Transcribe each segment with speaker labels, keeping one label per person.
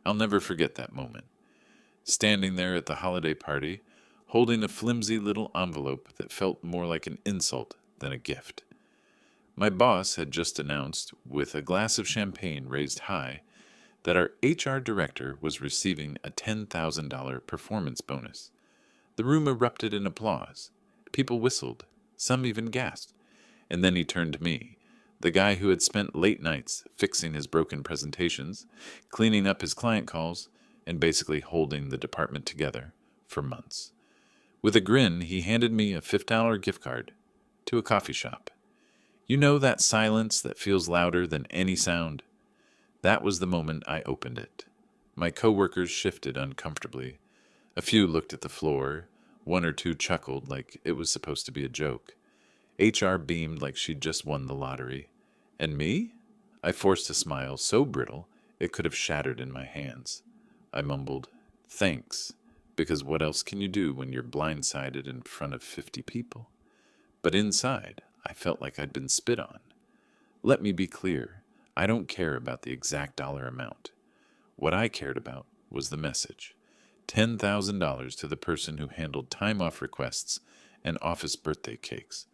Speaker 1: I'll never forget that moment. Standing there at the holiday party, holding a flimsy little envelope that felt more like an insult than a gift. My boss had just announced, with a glass of champagne raised high, that our HR director was receiving a $10,000 performance bonus. The room erupted in applause. People whistled. Some even gasped. And then he turned to me, the guy who had spent late nights fixing his broken presentations, cleaning up his client calls, and basically holding the department together for months. With a grin, he handed me a $50 gift card to a coffee shop. You know that silence that feels louder than any sound? That was the moment I opened it. My coworkers shifted uncomfortably. A few looked at the floor. One or two chuckled like it was supposed to be a joke. HR beamed like she'd just won the lottery. And me? I forced a smile so brittle it could have shattered in my hands. I mumbled, "Thanks," because what else can you do when you're blindsided in front of 50 people? But inside, I felt like I'd been spit on. Let me be clear. I don't care about the exact dollar amount. What I cared about was the message. $10,000 to the person who handled time off requests and office birthday cakes,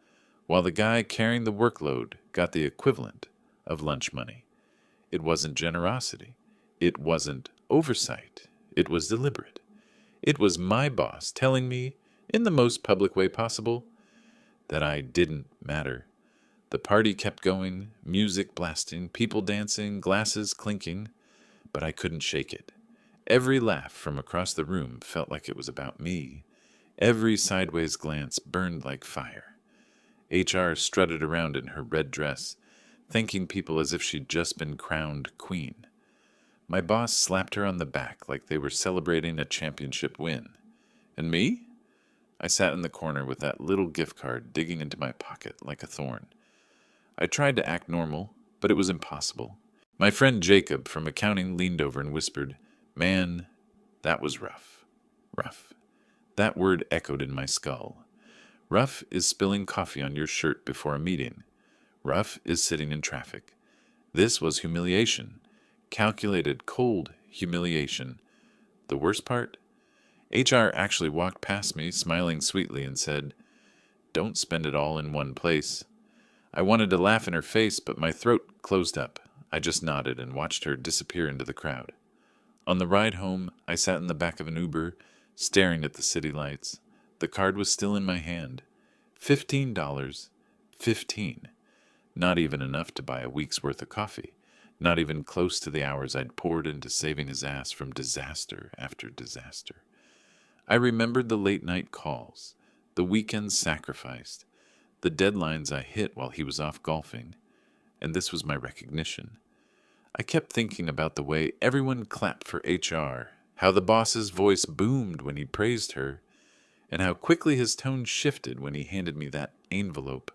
Speaker 1: while the guy carrying the workload got the equivalent of lunch money. It wasn't generosity. It wasn't oversight. It was deliberate. It was my boss telling me, in the most public way possible, that I didn't matter. The party kept going, music blasting, people dancing, glasses clinking, but I couldn't shake it. Every laugh from across the room felt like it was about me. Every sideways glance burned like fire. HR strutted around in her red dress, thanking people as if she'd just been crowned queen. My boss slapped her on the back like they were celebrating a championship win. And me? I sat in the corner with that little gift card digging into my pocket like a thorn. I tried to act normal, but it was impossible. My friend Jacob from accounting leaned over and whispered, "Man, that was rough. Rough." That word echoed in my skull. Rough is spilling coffee on your shirt before a meeting. Rough is sitting in traffic. This was humiliation. Calculated, cold humiliation. The worst part? HR actually walked past me, smiling sweetly, and said, "Don't spend it all in one place." I wanted to laugh in her face, but my throat closed up. I just nodded and watched her disappear into the crowd. On the ride home, I sat in the back of an Uber, staring at the city lights. The card was still in my hand. $15. 15. Not even enough to buy a week's worth of coffee. Not even close to the hours I'd poured into saving his ass from disaster after disaster. I remembered the late night calls, the weekends sacrificed, the deadlines I hit while he was off golfing, and this was my recognition. I kept thinking about the way everyone clapped for HR, how the boss's voice boomed when he praised her, and how quickly his tone shifted when he handed me that envelope,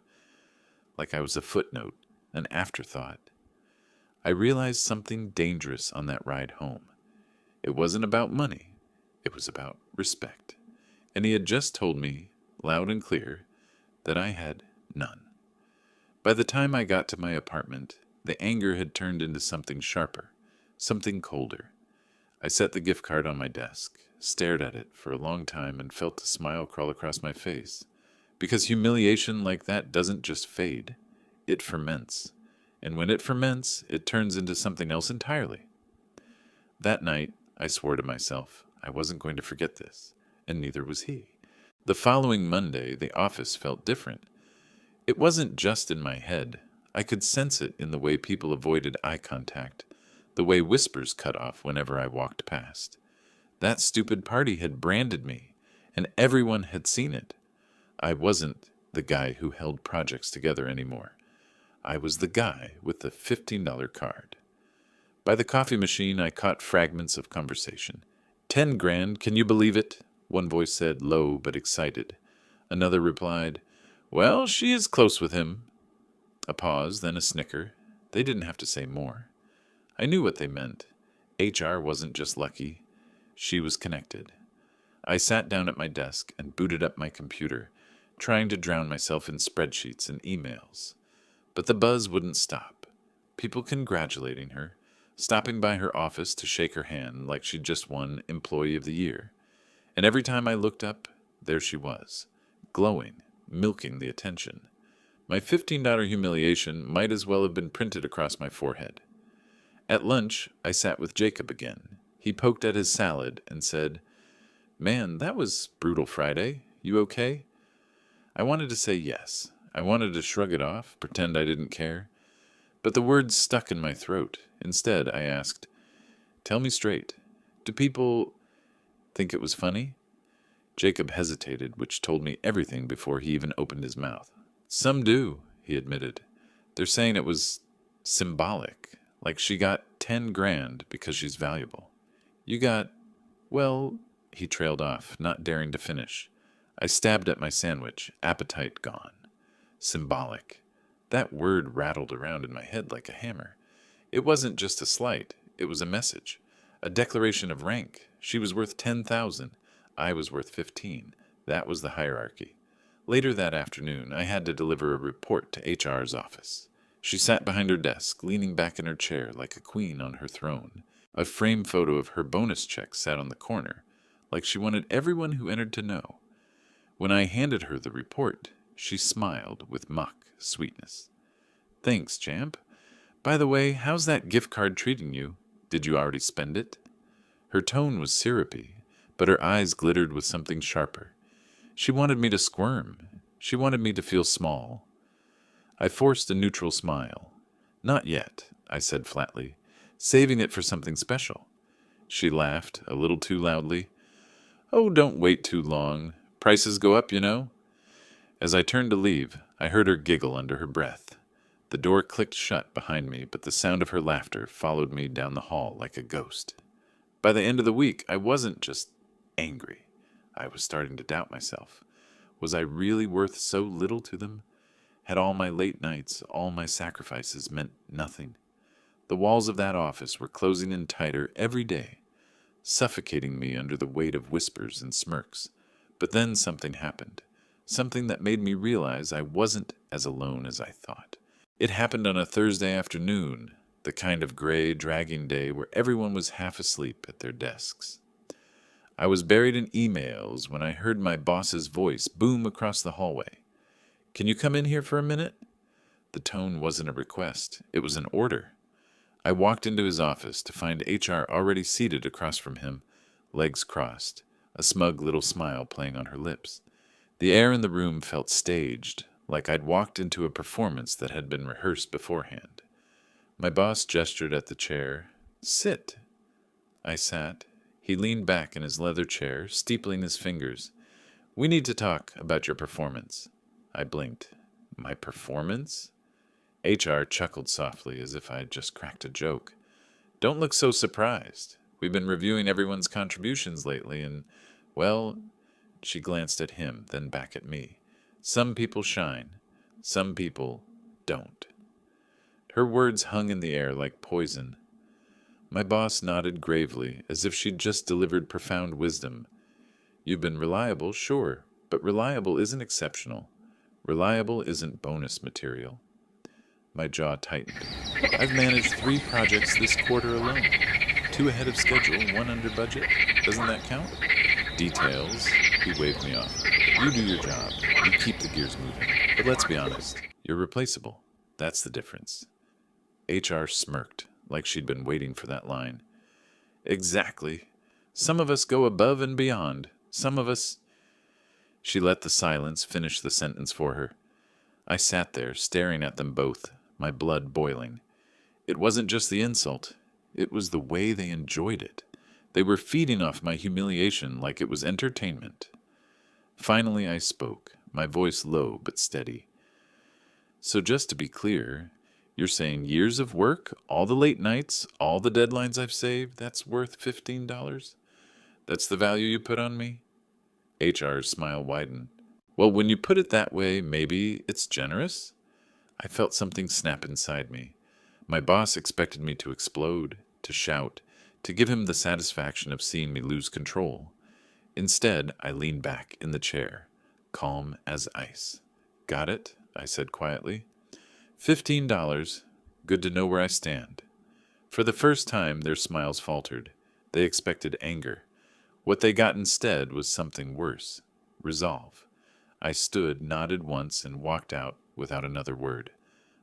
Speaker 1: like I was a footnote, an afterthought. I realized something dangerous on that ride home. It wasn't about money. It was about respect. And he had just told me, loud and clear, that I had none. By the time I got to my apartment, the anger had turned into something sharper, something colder. I set the gift card on my desk, stared at it for a long time, and felt a smile crawl across my face. Because humiliation like that doesn't just fade, it ferments. And when it ferments, it turns into something else entirely. That night, I swore to myself I wasn't going to forget this, and neither was he. The following Monday, the office felt different. It wasn't just in my head. I could sense it in the way people avoided eye contact, the way whispers cut off whenever I walked past. That stupid party had branded me, and everyone had seen it. I wasn't the guy who held projects together anymore. I was the guy with the $15 card. By the coffee machine, I caught fragments of conversation. 10 grand, can you believe it? One voice said, low but excited. Another replied, well, she is close with him. A pause, then a snicker. They didn't have to say more. I knew what they meant. HR wasn't just lucky. She was connected. I sat down at my desk and booted up my computer, trying to drown myself in spreadsheets and emails. But the buzz wouldn't stop. People congratulating her, stopping by her office to shake her hand like she'd just won Employee of the Year. And every time I looked up, there she was, glowing, milking the attention. My $15 humiliation might as well have been printed across my forehead. At lunch, I sat with Jacob again. He poked at his salad and said, "Man, that was brutal Friday. You okay?" I wanted to say yes. I wanted to shrug it off, pretend I didn't care. But the words stuck in my throat. Instead, I asked, "Tell me straight. Do people think it was funny?" Jacob hesitated, which told me everything before he even opened his mouth. "Some do," he admitted. "They're saying it was symbolic, like she got 10 grand because she's valuable. You got, well," he trailed off, not daring to finish. I stabbed at my sandwich, appetite gone. Symbolic. That word rattled around in my head like a hammer. It wasn't just a slight, it was a message. A declaration of rank. She was worth 10,000. I was worth 15. That was the hierarchy. Later that afternoon, I had to deliver a report to HR's office. She sat behind her desk, leaning back in her chair like a queen on her throne. A framed photo of her bonus check sat on the corner, like she wanted everyone who entered to know. When I handed her the report, she smiled with mock sweetness. "Thanks, champ. By the way, how's that gift card treating you? Did you already spend it?" Her tone was syrupy, but her eyes glittered with something sharper. She wanted me to squirm. She wanted me to feel small. I forced a neutral smile. "Not yet," I said flatly, "saving it for something special." She laughed, a little too loudly. "Oh, don't wait too long. Prices go up, you know." As I turned to leave, I heard her giggle under her breath. The door clicked shut behind me, but the sound of her laughter followed me down the hall like a ghost. By the end of the week, I wasn't just angry. I was starting to doubt myself. Was I really worth so little to them? Had all my late nights, all my sacrifices meant nothing? The walls of that office were closing in tighter every day, suffocating me under the weight of whispers and smirks. But then something happened, something that made me realize I wasn't as alone as I thought. It happened on a Thursday afternoon, the kind of gray, dragging day where everyone was half asleep at their desks. I was buried in emails when I heard my boss's voice boom across the hallway. "Can you come in here for a minute?" The tone wasn't a request, it was an order. I walked into his office to find HR already seated across from him, legs crossed, a smug little smile playing on her lips. The air in the room felt staged, like I'd walked into a performance that had been rehearsed beforehand. My boss gestured at the chair. "Sit." I sat. He leaned back in his leather chair, steepling his fingers. "We need to talk about your performance." I blinked. "My performance?" HR chuckled softly as if I had just cracked a joke. "Don't look so surprised. We've been reviewing everyone's contributions lately and, well," she glanced at him, then back at me. "Some people shine. Some people don't." Her words hung in the air like poison. My boss nodded gravely, as if she'd just delivered profound wisdom. "You've been reliable, sure, but reliable isn't exceptional. Reliable isn't bonus material." My jaw tightened. "I've managed 3 projects this quarter alone. 2 ahead of schedule, 1 under budget. Doesn't that count?" "Details," he waved me off. "You do your job. You keep the gears moving. But let's be honest. You're replaceable. That's the difference." HR smirked, like she'd been waiting for that line. "Exactly. Some of us go above and beyond. Some of us—" She let the silence finish the sentence for her. I sat there, staring at them both, my blood boiling. It wasn't just the insult. It was the way they enjoyed it. They were feeding off my humiliation like it was entertainment. Finally I spoke, my voice low but steady. "So just to be clear, you're saying years of work, all the late nights, all the deadlines I've saved, that's worth $15? That's the value you put on me?" HR's smile widened. "Well, when you put it that way, maybe it's generous?" I felt something snap inside me. My boss expected me to explode, to shout, to give him the satisfaction of seeing me lose control. Instead, I leaned back in the chair, calm as ice. "Got it?" I said quietly. $15. Good to know where I stand. For the first time, their smiles faltered. They expected anger. What they got instead was something worse: resolve. I stood, nodded once, and walked out without another word.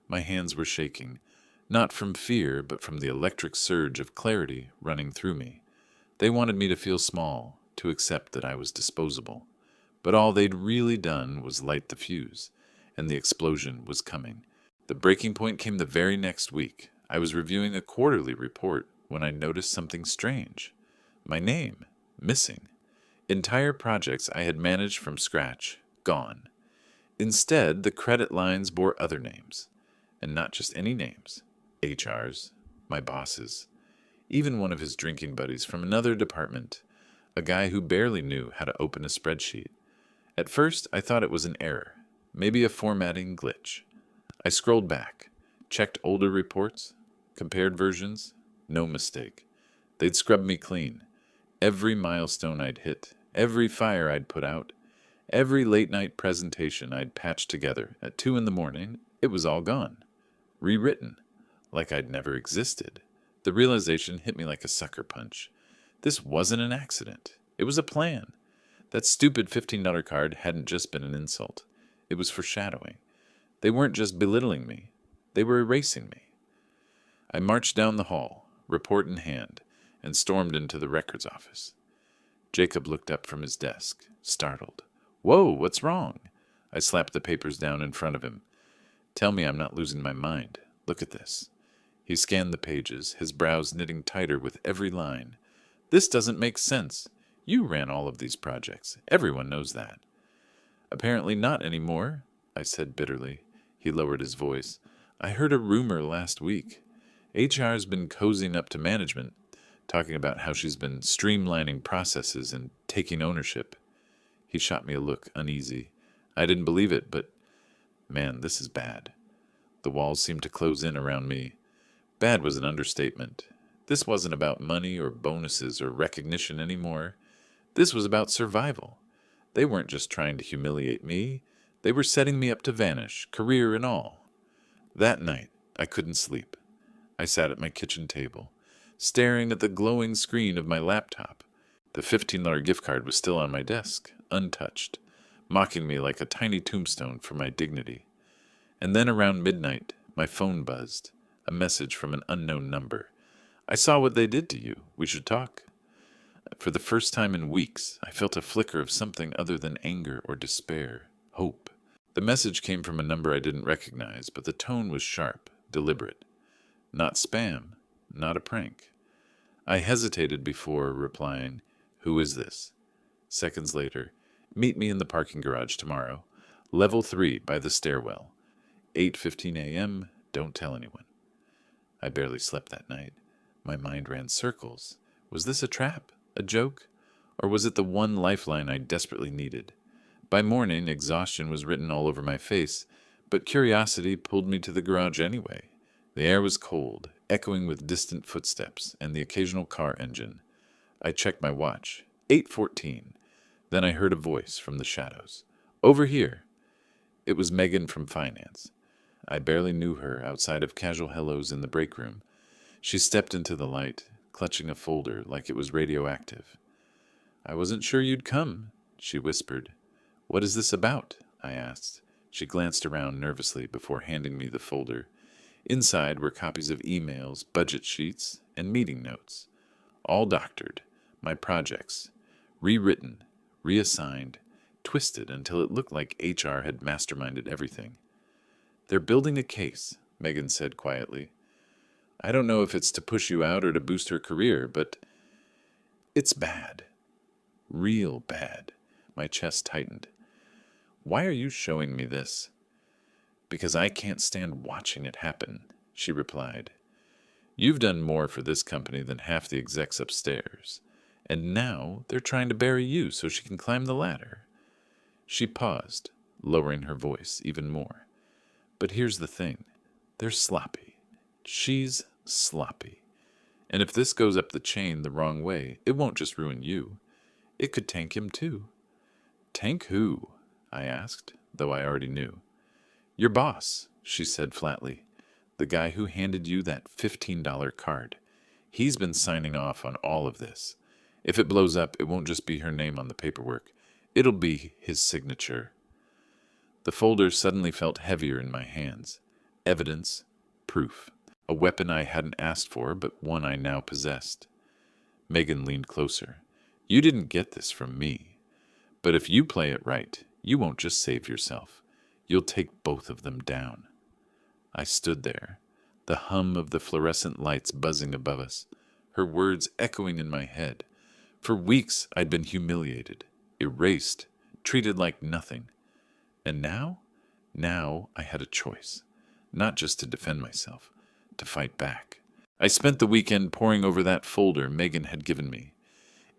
Speaker 1: My hands were shaking, not from fear, but from the electric surge of clarity running through me. They wanted me to feel small, to accept that I was disposable. But all they'd really done was light the fuse, and the explosion was coming. The breaking point came the very next week. I was reviewing a quarterly report when I noticed something strange. My name, missing. Entire projects I had managed from scratch, gone. Instead, the credit lines bore other names. And not just any names. HR's, my boss's. Even one of his drinking buddies from another department, a guy who barely knew how to open a spreadsheet. At first, I thought it was an error, maybe a formatting glitch. I scrolled back, checked older reports, compared versions. No mistake. They'd scrubbed me clean. Every milestone I'd hit, every fire I'd put out, every late-night presentation I'd patched together at 2 a.m, it was all gone. Rewritten, like I'd never existed. The realization hit me like a sucker punch. This wasn't an accident. It was a plan. That stupid $15 card hadn't just been an insult. It was foreshadowing. They weren't just belittling me. They were erasing me. I marched down the hall, report in hand, and stormed into the records office. Jacob looked up from his desk, startled. "Whoa, what's wrong?" I slapped the papers down in front of him. "Tell me I'm not losing my mind. Look at this." He scanned the pages, his brows knitting tighter with every line. "This doesn't make sense. You ran all of these projects. Everyone knows that." "Apparently not anymore," I said bitterly. He lowered his voice. "I heard a rumor last week. HR's been cozying up to management, talking about how she's been streamlining processes and taking ownership." He shot me a look, uneasy. I didn't believe it, but man, this is bad. The walls seemed to close in around me. Bad was an understatement. This wasn't about money or bonuses or recognition anymore. This was about survival. They weren't just trying to humiliate me. They were setting me up to vanish, career and all. That night, I couldn't sleep. I sat at my kitchen table, staring at the glowing screen of my laptop. The $15 gift card was still on my desk, untouched, mocking me like a tiny tombstone for my dignity. And then around midnight, my phone buzzed, a message from an unknown number. "I saw what they did to you. We should talk." For the first time in weeks, I felt a flicker of something other than anger or despair, hope. The message came from a number I didn't recognize, but the tone was sharp, deliberate. Not spam, not a prank. I hesitated before replying, "Who is this?" Seconds later, "Meet me in the parking garage tomorrow. Level 3 by the stairwell. 8:15 a.m., don't tell anyone." I barely slept that night. My mind ran circles. Was this a trap? A joke? Or was it the one lifeline I desperately needed? By morning, exhaustion was written all over my face, but curiosity pulled me to the garage anyway. The air was cold, echoing with distant footsteps and the occasional car engine. I checked my watch. 8:14. Then I heard a voice from the shadows. "Over here." It was Megan from finance. I barely knew her outside of casual hellos in the break room. She stepped into the light, clutching a folder like it was radioactive. "I wasn't sure you'd come," she whispered. "What is this about?" I asked. She glanced around nervously before handing me the folder. Inside were copies of emails, budget sheets, and meeting notes. All doctored, my projects, rewritten, reassigned, twisted until it looked like HR had masterminded everything. "They're building a case," Megan said quietly. "I don't know if it's to push you out or to boost her career, but it's bad. Real bad." My chest tightened. "Why are you showing me this?" "Because I can't stand watching it happen," she replied. "You've done more for this company than half the execs upstairs, and now they're trying to bury you so she can climb the ladder." She paused, lowering her voice even more. "But here's the thing. They're sloppy. She's sloppy. And if this goes up the chain the wrong way, it won't just ruin you. It could tank him too." "Tank who?" I asked, though I already knew. "Your boss," she said flatly. "The guy who handed you that $15 card. He's been signing off on all of this. If it blows up, it won't just be her name on the paperwork. It'll be his signature. The folder suddenly felt heavier in my hands. Evidence, proof. A weapon I hadn't asked for, but one I now possessed. Megan leaned closer. You didn't get this from me. But if you play it right, you won't just save yourself. You'll take both of them down. I stood there, the hum of the fluorescent lights buzzing above us, her words echoing in my head. For weeks I'd been humiliated, erased, treated like nothing. And now I had a choice, not just to defend myself, to fight back. I spent the weekend poring over that folder Megan had given me.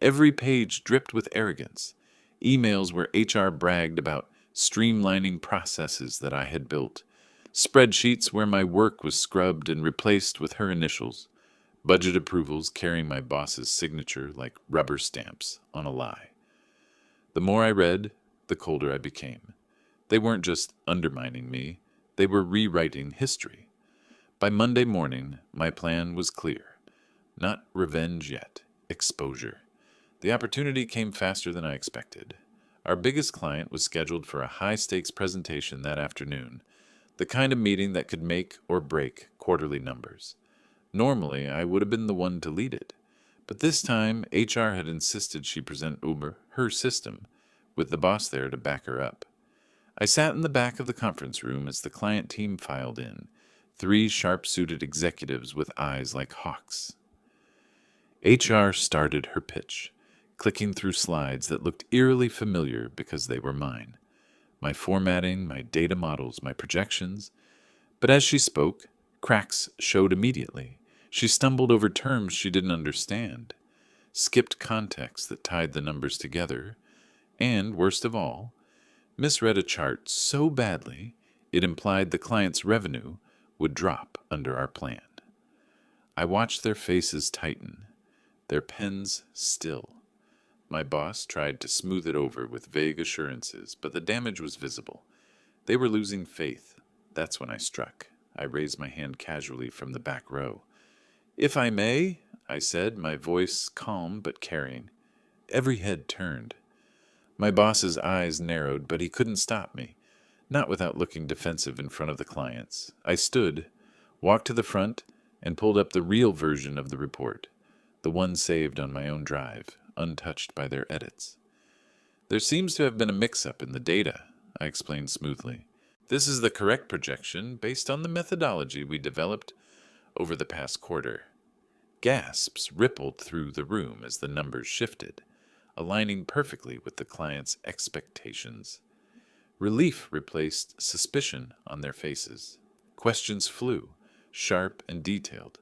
Speaker 1: Every page dripped with arrogance, emails where HR bragged about streamlining processes that I had built, spreadsheets where my work was scrubbed and replaced with her initials, budget approvals carrying my boss's signature like rubber stamps on a lie. The more I read, the colder I became. They weren't just undermining me, they were rewriting history. By Monday morning, my plan was clear. Not revenge yet, exposure. The opportunity came faster than I expected. Our biggest client was scheduled for a high-stakes presentation that afternoon, the kind of meeting that could make or break quarterly numbers. Normally, I would have been the one to lead it, but this time HR had insisted she present over her system, with the boss there to back her up. I sat in the back of the conference room as the client team filed in, 3 sharp-suited executives with eyes like hawks. HR started her pitch, clicking through slides that looked eerily familiar because they were mine. My formatting, my data models, my projections. But as she spoke, cracks showed immediately. She stumbled over terms she didn't understand, skipped context that tied the numbers together, and, worst of all, misread a chart so badly it implied the client's revenue would drop under our plan. I watched their faces tighten, their pens still. My boss tried to smooth it over with vague assurances, but the damage was visible. They were losing faith. That's when I struck. I raised my hand casually from the back row. "If I may," I said, my voice calm but carrying. Every head turned. My boss's eyes narrowed, but he couldn't stop me, not without looking defensive in front of the clients. I stood, walked to the front, and pulled up the real version of the report, the one saved on my own drive, untouched by their edits. "There seems to have been a mix-up in the data," I explained smoothly. "This is the correct projection based on the methodology we developed over the past quarter." Gasps rippled through the room as the numbers shifted, aligning perfectly with the client's expectations. Relief replaced suspicion on their faces. Questions flew, sharp and detailed,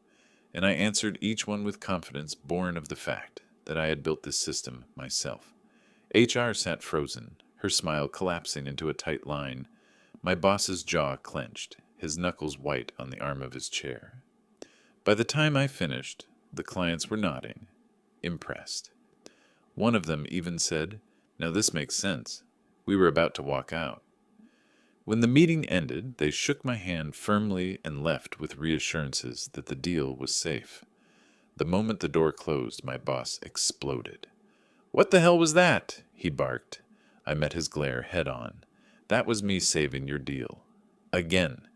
Speaker 1: and I answered each one with confidence born of the fact that I had built this system myself. HR sat frozen, her smile collapsing into a tight line. My boss's jaw clenched, his knuckles white on the arm of his chair. By the time I finished, the clients were nodding, impressed. One of them even said, "Now this makes sense." We were about to walk out. When the meeting ended, they shook my hand firmly and left with reassurances that the deal was safe. The moment the door closed, my boss exploded. "What the hell was that?" he barked. I met his glare head on. "That was me saving your deal. Again."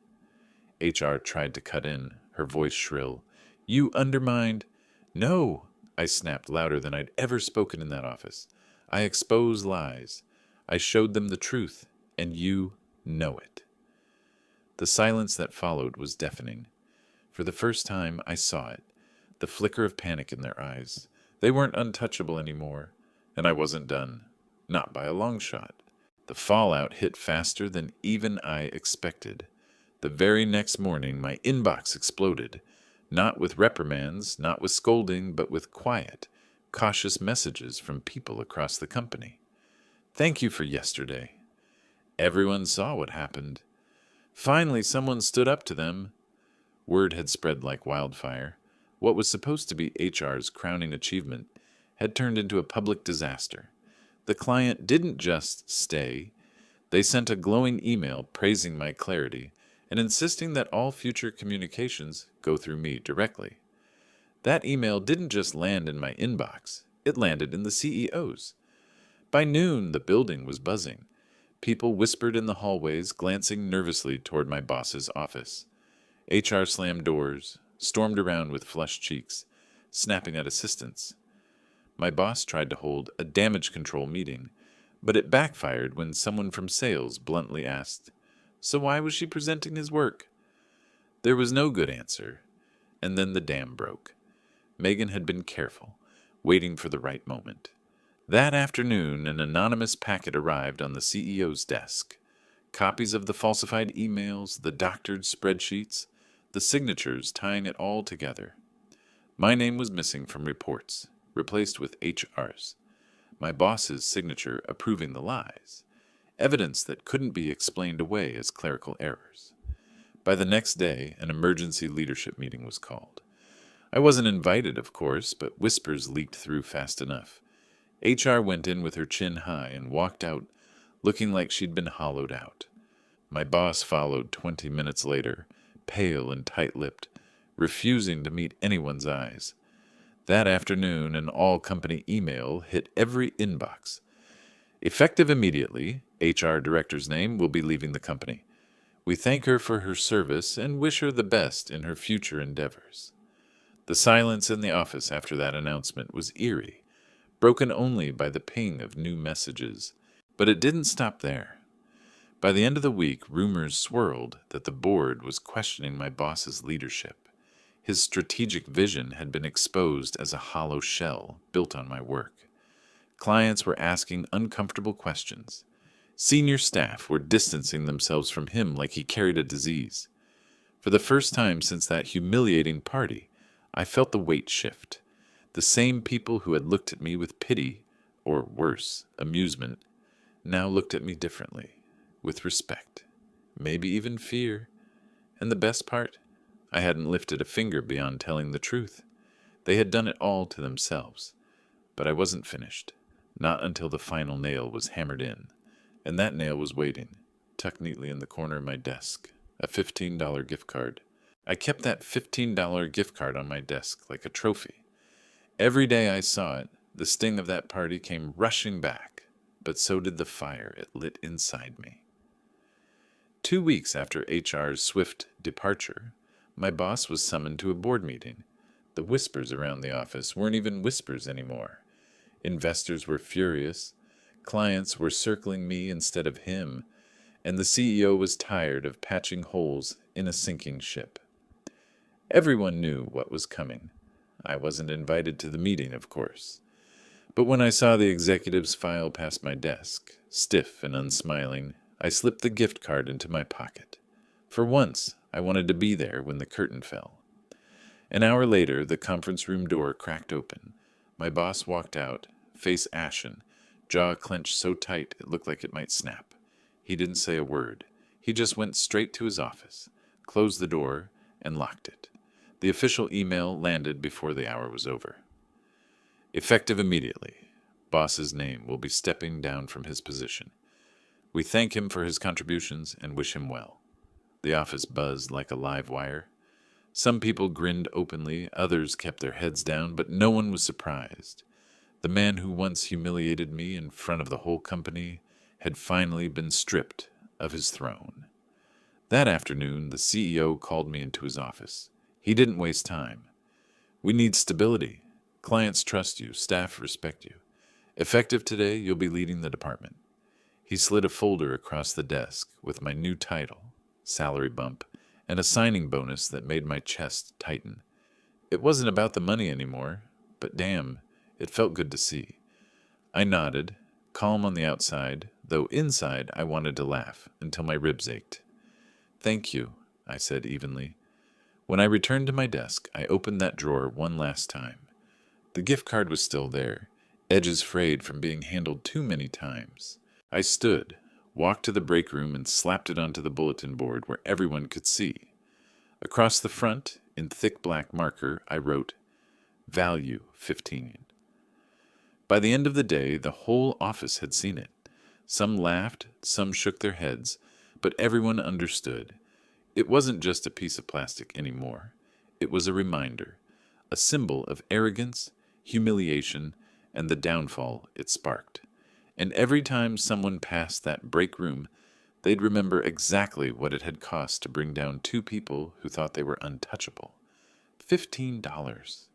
Speaker 1: HR tried to cut in, her voice shrill. "You undermined—" "No!" I snapped louder than I'd ever spoken in that office. "I expose lies. I showed them the truth, and you know it." The silence that followed was deafening. For the first time, I saw it, the flicker of panic in their eyes. They weren't untouchable anymore, and I wasn't done. Not by a long shot. The fallout hit faster than even I expected. The very next morning, my inbox exploded, not with reprimands, not with scolding, but with quiet, cautious messages from people across the company. "Thank you for yesterday." Everyone saw what happened. Finally, someone stood up to them. Word had spread like wildfire. What was supposed to be HR's crowning achievement had turned into a public disaster. The client didn't just stay. They sent a glowing email praising my clarity and insisting that all future communications go through me directly. That email didn't just land in my inbox, it landed in the CEO's. By noon, the building was buzzing. People whispered in the hallways, glancing nervously toward my boss's office. HR slammed doors, stormed around with flushed cheeks, snapping at assistants. My boss tried to hold a damage control meeting, but it backfired when someone from sales bluntly asked, "So why was she presenting his work?" There was no good answer, and then the dam broke. Megan had been careful, waiting for the right moment. That afternoon, an anonymous packet arrived on the CEO's desk. Copies of the falsified emails, the doctored spreadsheets, the signatures tying it all together. My name was missing from reports, replaced with HR's. My boss's signature approving the lies. Evidence that couldn't be explained away as clerical errors. By the next day, an emergency leadership meeting was called. I wasn't invited, of course, but whispers leaked through fast enough. HR went in with her chin high and walked out looking like she'd been hollowed out. My boss followed 20 minutes later, pale and tight-lipped, refusing to meet anyone's eyes. That afternoon, an all-company email hit every inbox. Effective immediately, HR director's name will be leaving the company. We thank her for her service and wish her the best in her future endeavors. The silence in the office after that announcement was eerie, broken only by the ping of new messages. But it didn't stop there. By the end of the week, rumors swirled that the board was questioning my boss's leadership. His strategic vision had been exposed as a hollow shell built on my work. Clients were asking uncomfortable questions. Senior staff were distancing themselves from him like he carried a disease. For the first time since that humiliating party, I felt the weight shift. The same people who had looked at me with pity, or worse, amusement, now looked at me differently, with respect, maybe even fear. And the best part, I hadn't lifted a finger beyond telling the truth. They had done it all to themselves. But I wasn't finished, not until the final nail was hammered in. And that nail was waiting, tucked neatly in the corner of my desk, a $15 gift card. I kept that $15 gift card on my desk like a trophy. Every day I saw it, the sting of that party came rushing back, but so did the fire it lit inside me. 2 weeks after HR's swift departure, my boss was summoned to a board meeting. The whispers around the office weren't even whispers anymore. Investors were furious, clients were circling me instead of him, and the CEO was tired of patching holes in a sinking ship. Everyone knew what was coming. I wasn't invited to the meeting, of course. But when I saw the executives file past my desk, stiff and unsmiling, I slipped the gift card into my pocket. For once, I wanted to be there when the curtain fell. An hour later, the conference room door cracked open. My boss walked out, face ashen, jaw clenched so tight it looked like it might snap. He didn't say a word. He just went straight to his office, closed the door, and locked it. The official email landed before the hour was over. Effective immediately, boss's name will be stepping down from his position. We thank him for his contributions and wish him well. The office buzzed like a live wire. Some people grinned openly, others kept their heads down, but no one was surprised. The man who once humiliated me in front of the whole company had finally been stripped of his throne. That afternoon, the CEO called me into his office. He didn't waste time. "We need stability. Clients trust you, staff respect you. Effective today, you'll be leading the department." He slid a folder across the desk with my new title, salary bump, and a signing bonus that made my chest tighten. It wasn't about the money anymore, but damn, it felt good to see. I nodded, calm on the outside, though inside I wanted to laugh until my ribs ached. "Thank you," I said evenly. When I returned to my desk, I opened that drawer one last time. The gift card was still there, edges frayed from being handled too many times. I stood, walked to the break room, and slapped it onto the bulletin board where everyone could see. Across the front, in thick black marker, I wrote, "Value 15. By the end of the day, the whole office had seen it. Some laughed, some shook their heads, but everyone understood. It wasn't just a piece of plastic anymore. It was a reminder, a symbol of arrogance, humiliation, and the downfall it sparked. And every time someone passed that break room, they'd remember exactly what it had cost to bring down two people who thought they were untouchable. $15.